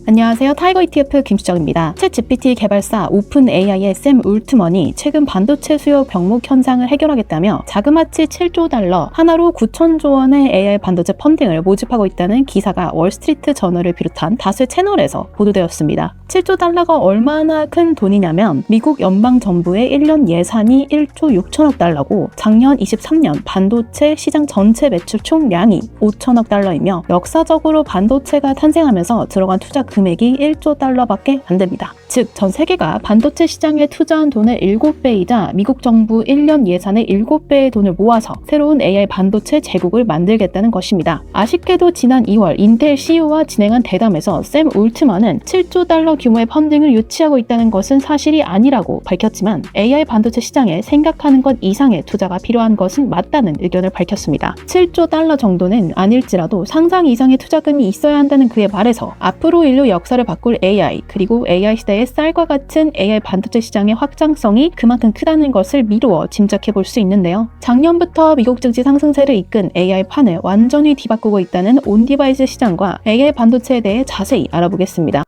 안녕하세요. 타이거 ETF 김수정입니다. 챗GPT 개발사 오픈AI의 샘 울트먼이 최근 반도체 수요 병목 현상을 해결하겠다며 자그마치 7조 달러, 하나로 9천조 원의 AI 반도체 펀딩을 모집하고 있다는 기사가 월스트리트 저널을 비롯한 다수의 채널에서 보도되었습니다. 7조 달러가 얼마나 큰 돈이냐면 미국 연방정부의 1년 예산이 1조 6천억 달러고 작년 23년 반도체 시장 전체 매출 총량이 5천억 달러이며 역사적으로 반도체가 탄생하면서 들어간 투자 금액이 1조 달러밖에 안 됩니다. 즉, 전 세계가 반도체 시장에 투자한 돈의 7배이자 미국 정부 1년 예산의 7배의 돈을 모아서 새로운 AI 반도체 제국을 만들겠다는 것입니다. 아쉽게도 지난 2월 인텔 CEO와 진행한 대담에서 샘 울트먼은 7조 달러 규모의 펀딩을 유치하고 있다는 것은 사실이 아니라고 밝혔지만 AI 반도체 시장에 생각하는 것 이상의 투자가 필요한 것은 맞다는 의견을 밝혔습니다. 7조 달러 정도는 아닐지라도 상상 이상의 투자금이 있어야 한다는 그의 말에서 앞으로 인류 역사를 바꿀 AI 그리고 AI 시대의 쌀과 같은 AI 반도체 시장의 확장성이 그만큼 크다는 것을 미루어 짐작해 볼 수 있는데요. 작년부터 미국 증시 상승세를 이끈 AI 판을 완전히 뒤바꾸고 있다는 온디바이스 시장과 AI 반도체에 대해 자세히 알아보겠습니다.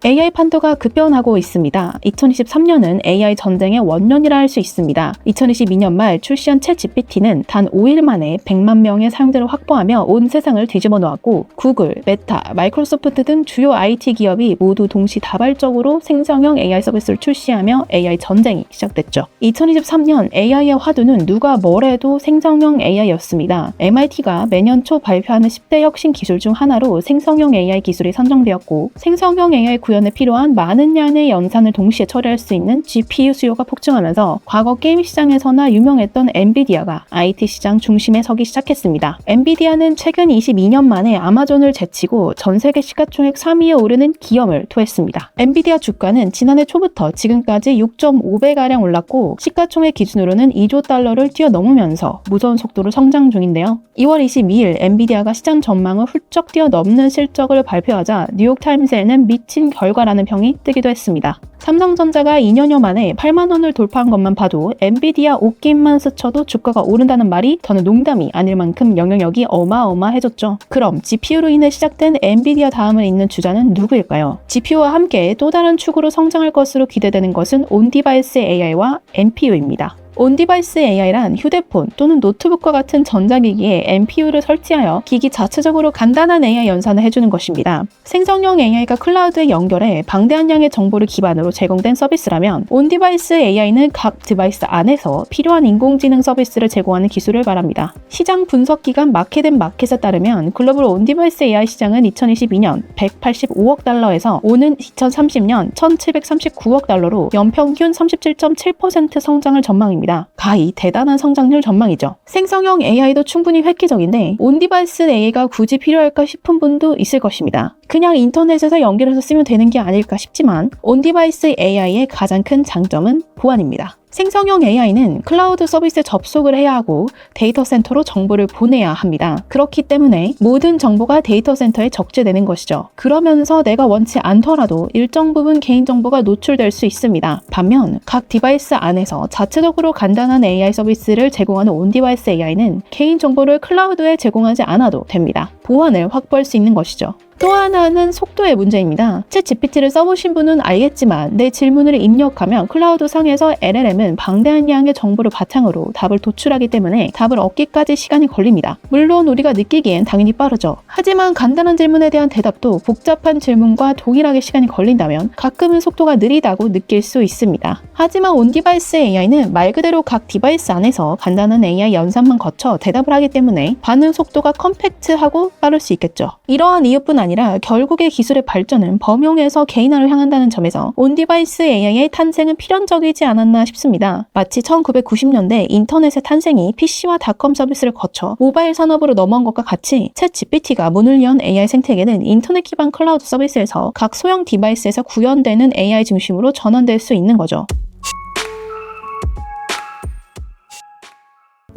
AI 판도가 급변하고 있습니다. 2023년은 AI 전쟁의 원년이라 할 수 있습니다. 2022년 말 출시한 챗GPT는 단 5일 만에 100만 명의 사용자를 확보하며 온 세상을 뒤집어 놓았고 구글, 메타, 마이크로소프트 등 주요 IT 기업이 모두 동시다발적으로 생성형 AI 서비스를 출시하며 AI 전쟁이 시작됐죠. 2023년 AI의 화두는 누가 뭐래도 생성형 AI였습니다. MIT가 매년 초 발표하는 10대 혁신 기술 중 하나로 생성형 AI 기술이 선정되었고 생성형 AI 구현에 필요한 많은 양의 연산을 동시에 처리할 수 있는 GPU 수요가 폭증하면서 과거 게임 시장에서나 유명했던 엔비디아가 IT 시장 중심에 서기 시작했습니다. 엔비디아는 최근 22년 만에 아마존을 제치고 전 세계 시가총액 3위에 오르는 기염을 토했습니다. 엔비디아 주가는 지난해 초부터 지금까지 6.5배가량 올랐고 시가총액 기준으로는 2조 달러를 뛰어넘으면서 무서운 속도로 성장 중인데요. 2월 22일 엔비디아가 시장 전망을 훌쩍 뛰어넘는 실적을 발표하자 뉴욕타임스에는 미친 결과라는 평이 뜨기도 했습니다. 삼성전자가 2년여 만에 8만 원을 돌파한 것만 봐도 엔비디아 옷깃만 스쳐도 주가가 오른다는 말이 저는 농담이 아닐 만큼 영향력이 어마어마해졌죠. 그럼 GPU로 인해 시작된 엔비디아 다음을 잇는 주자는 누구일까요? GPU와 함께 또 다른 축으로 성장할 것으로 기대되는 것은 온디바이스 AI와 NPU입니다. 온디바이스 AI란 휴대폰 또는 노트북과 같은 전자기기에 NPU를 설치하여 기기 자체적으로 간단한 AI 연산을 해주는 것입니다. 생성형 AI가 클라우드에 연결해 방대한 양의 정보를 기반으로 제공된 서비스라면 온디바이스 AI는 각 디바이스 안에서 필요한 인공지능 서비스를 제공하는 기술을 말합니다. 시장 분석기관 마켓앤마켓에 따르면 글로벌 온디바이스 AI 시장은 2022년 185억 달러에서 오는 2030년 1739억 달러로 연평균 37.7% 성장을 전망입니다. 가히 대단한 성장률 전망이죠. 생성형 AI도 충분히 획기적인데 온디바이스 AI가 굳이 필요할까 싶은 분도 있을 것입니다. 그냥 인터넷에서 연결해서 쓰면 되는 게 아닐까 싶지만 온디바이스 AI의 가장 큰 장점은 보안입니다. 생성형 AI는 클라우드 서비스에 접속을 해야 하고 데이터 센터로 정보를 보내야 합니다. 그렇기 때문에 모든 정보가 데이터 센터에 적재되는 것이죠. 그러면서 내가 원치 않더라도 일정 부분 개인정보가 노출될 수 있습니다. 반면 각 디바이스 안에서 자체적으로 간단한 AI 서비스를 제공하는 온디바이스 AI는 개인정보를 클라우드에 제공하지 않아도 됩니다. 보안을 확보할 수 있는 것이죠. 또 하나는 속도의 문제입니다. 챗GPT를 써보신 분은 알겠지만 내 질문을 입력하면 클라우드 상에서 LLM은 방대한 양의 정보를 바탕으로 답을 도출하기 때문에 답을 얻기까지 시간이 걸립니다. 물론 우리가 느끼기엔 당연히 빠르죠. 하지만 간단한 질문에 대한 대답도 복잡한 질문과 동일하게 시간이 걸린다면 가끔은 속도가 느리다고 느낄 수 있습니다. 하지만 온디바이스 AI는 말 그대로 각 디바이스 안에서 간단한 AI 연산만 거쳐 대답을 하기 때문에 반응 속도가 컴팩트하고 빠를 수 있겠죠. 이러한 이유뿐 아니라 결국의 기술의 발전은 범용에서 개인화로 향한다는 점에서 온디바이스 AI의 탄생은 필연적이지 않았나 싶습니다. 마치 1990년대 인터넷의 탄생이 PC와 닷컴 서비스를 거쳐 모바일 산업으로 넘어온 것과 같이 챗GPT가 문을 연 AI 생태계는 인터넷 기반 클라우드 서비스에서 각 소형 디바이스에서 구현되는 AI 중심으로 전환될 수 있는 거죠.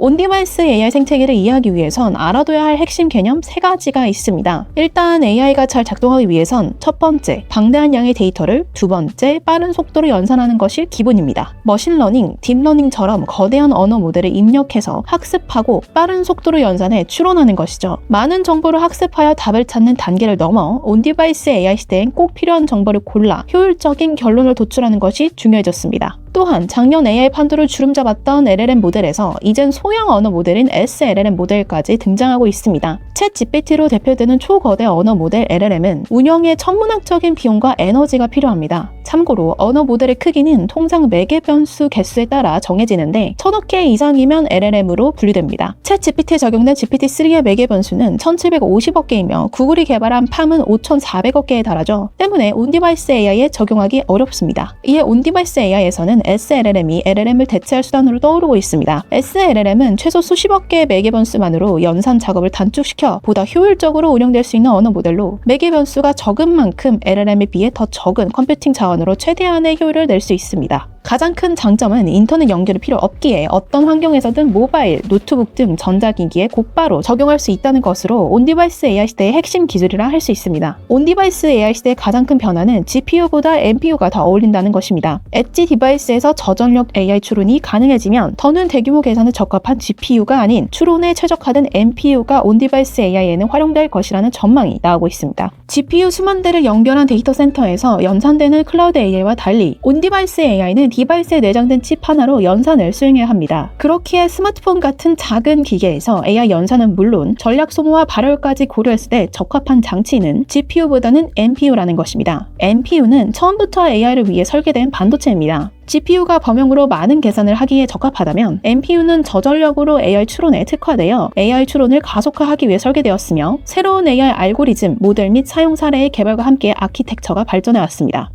온디바이스 AI 생태계를 이해하기 위해선 알아둬야 할 핵심 개념 3가지가 있습니다. 일단 AI가 잘 작동하기 위해선 첫 번째, 방대한 양의 데이터를, 두 번째, 빠른 속도로 연산하는 것이 기본입니다. 머신러닝, 딥러닝처럼 거대한 언어 모델을 입력해서 학습하고 빠른 속도로 연산해 추론하는 것이죠. 많은 정보를 학습하여 답을 찾는 단계를 넘어 온디바이스 AI 시대엔 꼭 필요한 정보를 골라 효율적인 결론을 도출하는 것이 중요해졌습니다. 또한 작년 AI 판도를 주름잡았던 LLM 모델에서 이젠 소형 언어 모델인 SLLM 모델까지 등장하고 있습니다. 챗 GPT로 대표되는 초거대 언어 모델 LLM은 운영에 천문학적인 비용과 에너지가 필요합니다. 참고로 언어 모델의 크기는 통상 매개 변수 개수에 따라 정해지는데 1000억 개 이상이면 LLM으로 분류됩니다. 챗 GPT에 적용된 GPT-3의 매개 변수는 1750억 개이며 구글이 개발한 팜은 5400억 개에 달하죠. 때문에 온디바이스 AI에 적용하기 어렵습니다. 이에 온디바이스 AI에서는 SLLM이 LLM을 대체할 수단으로 떠오르고 있습니다. SLLM은 최소 수십억 개의 매개 변수만으로 연산 작업을 단축시켜 보다 효율적으로 운영될 수 있는 언어 모델로 매개 변수가 적은 만큼 LLM에 비해 더 적은 컴퓨팅 자원으로 최대한의 효율을 낼 수 있습니다. 가장 큰 장점은 인터넷 연결이 필요 없기에 어떤 환경에서든 모바일, 노트북 등 전자기기에 곧바로 적용할 수 있다는 것으로 온디바이스 AI 시대의 핵심 기술이라 할 수 있습니다. 온디바이스 AI 시대의 가장 큰 변화는 GPU보다 NPU가 더 어울린다는 것입니다. 엣지 디바이스에서 저전력 AI 추론이 가능해지면 더는 대규모 계산에 적합한 GPU가 아닌 추론에 최적화된 NPU가 온디바이스 AI에는 활용될 것이라는 전망이 나오고 있습니다. GPU 수만 대를 연결한 데이터 센터에서 연산되는 클라우드 AI와 달리 온디바이스 AI는 디바이스에 내장된 칩 하나로 연산을 수행해야 합니다. 그렇기에 스마트폰 같은 작은 기계에서 AI 연산은 물론 전략 소모와 발열까지 고려했을 때 적합한 장치는 GPU보다는 NPU라는 것입니다. NPU는 처음부터 AI를 위해 설계된 반도체입니다. GPU가 범용으로 많은 계산을 하기에 적합하다면 NPU는 저전력으로 AI 추론에 특화되어 AI 추론을 가속화하기 위해 설계되었으며 새로운 AI 알고리즘, 모델 및 사용 사례의 개발과 함께 아키텍처가 발전해왔습니다.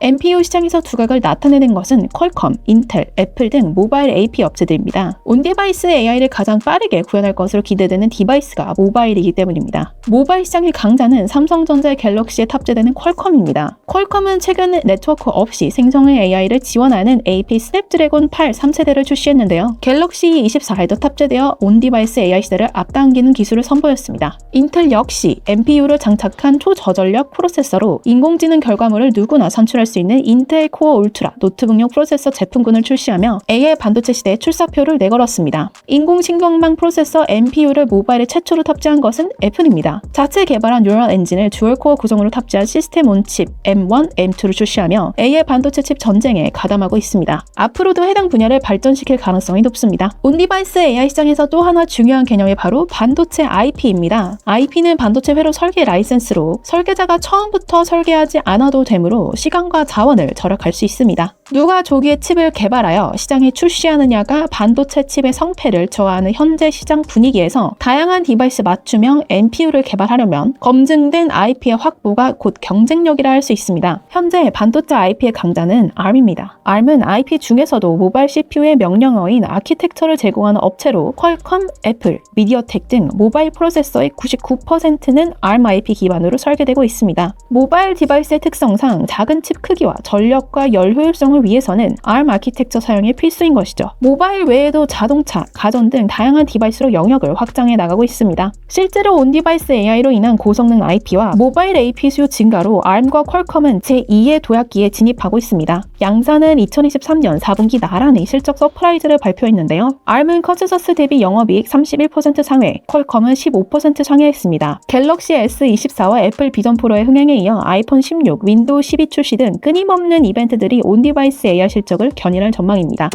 NPU 시장에서 두각을 나타내는 것은 퀄컴, 인텔, 애플 등 모바일 AP 업체들입니다. 온디바이스 AI를 가장 빠르게 구현할 것으로 기대되는 디바이스가 모바일이기 때문입니다. 모바일 시장의 강자는 삼성전자 갤럭시에 탑재되는 퀄컴입니다. 퀄컴은 최근 네트워크 없이 생성의 AI를 지원하는 AP 스냅드래곤 8 3세대를 출시했는데요. 갤럭시 24에도 탑재되어 온디바이스 AI 시대를 앞당기는 기술을 선보였습니다. 인텔 역시 NPU를 장착한 초저전력 프로세서로 인공지능 결과물을 누구나 산출할 수 있는 인텔 코어 울트라 노트북용 프로세서 제품군을 출시하며 AI 반도체 시대에 출사표를 내걸었습니다. 인공신경망 프로세서 NPU를 모바일에 최초로 탑재한 것은 애플입니다. 자체 개발한 뉴럴 엔진을 듀얼 코어 구성으로 탑재한 시스템 온 칩 M1, M2를 출시하며 AI 반도체 칩 전쟁에 가담하고 있습니다. 앞으로도 해당 분야를 발전시킬 가능성이 높습니다. 온디바이스 AI 시장에서 또 하나 중요한 개념이 바로 반도체 IP입니다. IP는 반도체 회로 설계 라이센스로 설계자가 처음부터 설계하지 않아도 되므로 시간과 자원을 절약할 수 있습니다. 누가 조기에 칩을 개발하여 시장에 출시하느냐가 반도체 칩의 성패를 저하하는 현재 시장 분위기에서 다양한 디바이스 맞춤형 NPU를 개발하려면 검증된 IP의 확보가 곧 경쟁력이라 할 수 있습니다. 현재 반도체 IP의 강자는 ARM입니다. ARM은 IP 중에서도 모바일 CPU의 명령어인 아키텍처를 제공하는 업체로 퀄컴, 애플, 미디어텍 등 모바일 프로세서의 99%는 ARM IP 기반으로 설계되고 있습니다. 모바일 디바이스의 특성상 작은 칩 크기와 전력과 열 효율성을 위해서는 ARM 아키텍처 사용이 필수인 것이죠. 모바일 외에도 자동차, 가전 등 다양한 디바이스로 영역을 확장해 나가고 있습니다. 실제로 온디바이스 AI로 인한 고성능 IP와 모바일 AP 수요 증가로 ARM과 퀄컴은 제2의 도약기에 진입하고 있습니다. 양사는 2023년 4분기 나란히 실적 서프라이즈를 발표했는데요. ARM은 컨센서스 대비 영업이익 31% 상회, 퀄컴은 15% 상회했습니다. 갤럭시 S24와 애플 비전 프로의 흥행에 이어 아이폰 16, 윈도우 12 출시 등 끊임없는 이벤트들이 온디바이스 AI 실적을 견인할 전망입니다.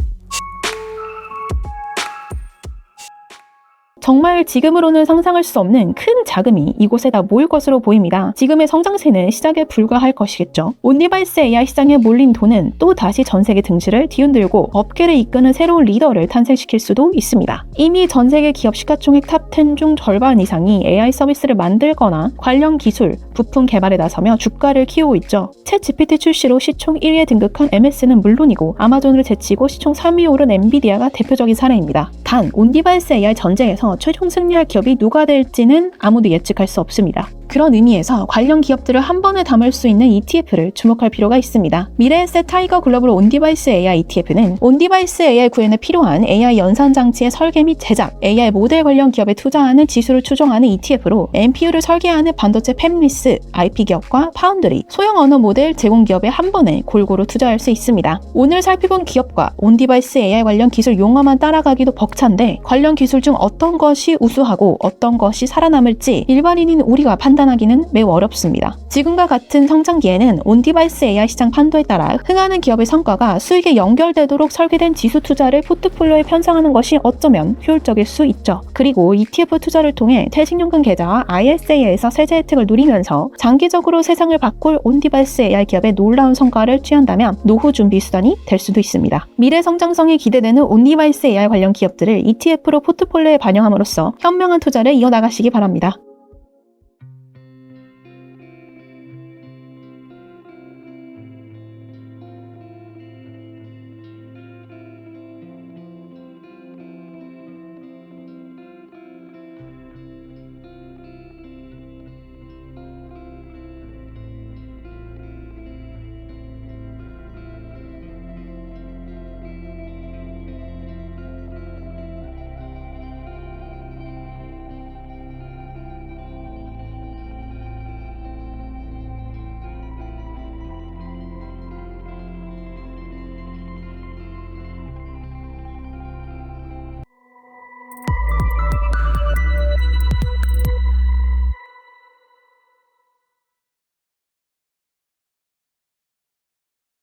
정말 지금으로는 상상할 수 없는 큰 자금이 이곳에 다 모일 것으로 보입니다. 지금의 성장세는 시작에 불과할 것이겠죠. 온디바이스 AI 시장에 몰린 돈은 또 다시 전 세계 등실을 뒤흔들고 업계를 이끄는 새로운 리더를 탄생시킬 수도 있습니다. 이미 전 세계 기업 시가총액 탑10 중 절반 이상이 AI 서비스를 만들거나 관련 기술, 부품 개발에 나서며 주가를 키우고 있죠. 챗 GPT 출시로 시총 1위에 등극한 MS는 물론이고 아마존을 제치고 시총 3위에 오른 엔비디아가 대표적인 사례입니다. 단 온디바이스 AI 전쟁에서 최종 승리할 기업이 누가 될지는 아무도 예측할 수 없습니다. 그런 의미에서 관련 기업들을 한 번에 담을 수 있는 ETF를 주목할 필요가 있습니다. 미래에셋 타이거 글로벌 온디바이스 AI ETF는 온디바이스 AI 구현에 필요한 AI 연산 장치의 설계 및 제작, AI 모델 관련 기업에 투자하는 지수를 추종하는 ETF로 NPU를 설계하는 반도체 팹리스, IP 기업과 파운드리, 소형 언어 모델 제공 기업에 한 번에 골고루 투자할 수 있습니다. 오늘 살펴본 기업과 온디바이스 AI 관련 기술 용어만 따라가기도 벅찬데 관련 기술 중 어떤 것이 우수하고 어떤 것이 살아남을지 일반인인 우리가 판단하기는 매우 어렵습니다. 지금과 같은 성장기에는 온디바이스 AI 시장 판도에 따라 흥하는 기업의 성과가 수익에 연결되도록 설계된 지수 투자를 포트폴리오에 편성하는 것이 어쩌면 효율적일 수 있죠. 그리고 ETF 투자를 통해 퇴직연금 계좌와 ISA에서 세제 혜택을 누리면서 장기적으로 세상을 바꿀 온디바이스 AI 기업의 놀라운 성과를 취한다면 노후 준비 수단이 될 수도 있습니다. 미래 성장성이 기대되는 온디바이스 AI 관련 기업들을 ETF로 포트폴리오에 반영함으로써 현명한 투자를 이어나가시기 바랍니다.